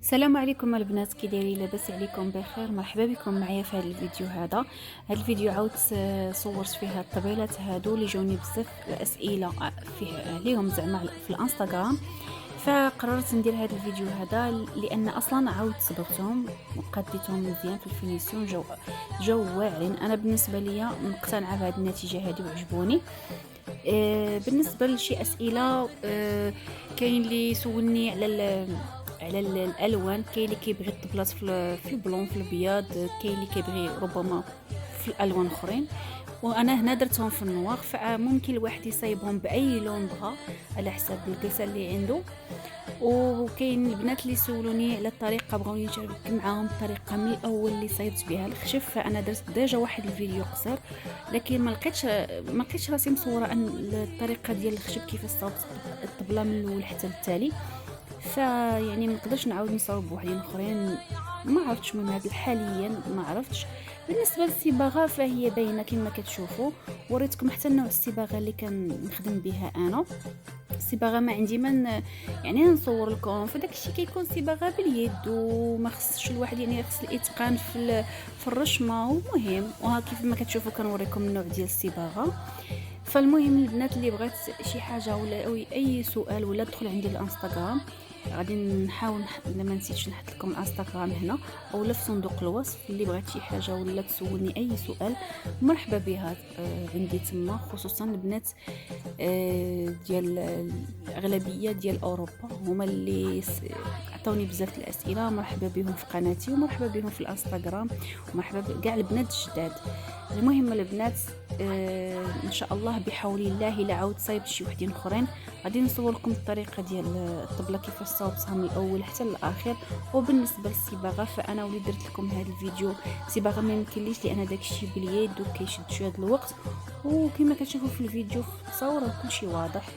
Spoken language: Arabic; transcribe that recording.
السلام عليكم البنات، كي دايرين؟ لاباس عليكم؟ بخير. مرحبا بكم معايا في هذا الفيديو. هذا الفيديو عاودت صورت فيها الطبيلات هادو اللي جاوني بزاف الاسئله فيه عليهم زعما في الانستغرام، فقررت ندير هذا الفيديو هذا لان اصلا عاودت صبغتهم وقديتهم مزيان في الفينيسيون، جو واعرين. انا بالنسبه ليا مقتنعه بهذه النتيجه هذه وعجبوني. بالنسبه لشي اسئله، كاين اللي سولني على الالوان، كاين اللي كيبغي الطبلات في البلون في الابيض، كاين اللي كيبغي ربما في الالوان اخرين، وانا هنا درتهم في النوار، فممكن الواحد يصايبهم باي لون بغى على حسب الكلسه اللي عنده. وكاين البنات اللي سولوني على الطريقه، بغاوني نشارك معاهم الطريقه من الاول اللي صايبت بها الخشب. فانا درت ديجا واحد الفيديو قصير، لكن ما لقيتش راسي مصوره ان الطريقه ديال الخشب كيفاش صاوبت الطبله من الاول حتى للتالي. فيعني ما نقدرش نعاود نصاوب بوحدين اخرين، ما عرفتش من هذا حاليا، ما عرفتش. بالنسبه للصباغه فهي باينه كما كتشوفوا، وريتكم حتى نوع الصباغه اللي كنخدم بها انا. الصباغه ما عندي من يعني نصور لكم، فداك الشيء كيكون صباغه باليد وما خصش الواحد يعني خص الاتقان في الرشمه، ومهم وها كيف ما كتشوفوا كنوريكم النوع ديال الصباغه. فالمهم البنات اللي بغات شي حاجه ولا اي سؤال ولا تدخل عندي الانستغرام، غادي نحاول الا ما نسيتش نحط لكم الانستغرام هنا اولا في صندوق الوصف. اللي بغات شي حاجه ولا تسولني اي سؤال مرحبا بها عندي تما، خصوصا البنات ديال الاغلبيه ديال اوروبا هما اللي عطاوني بزاف الاسئله. مرحبا بهم في قناتي ومرحبا بهم في الانستغرام، ومرحبا بكاع البنات الجداد. المهم البنات، ان شاء الله بحول الله الا عاود صايبت شي وحدين اخرين غادي نصور لكم الطريقه ديال الطبله كيفاش صاوبتها من الاول حتى للاخر. وبالنسبه للصباغه فانا وليت درت لكم هذا الفيديو صباغه ما يمكنليش لان داكشي باليد وكيشد شويه د الوقت، وكما كتشوفوا في الفيديو في التصاور كلشي واضح.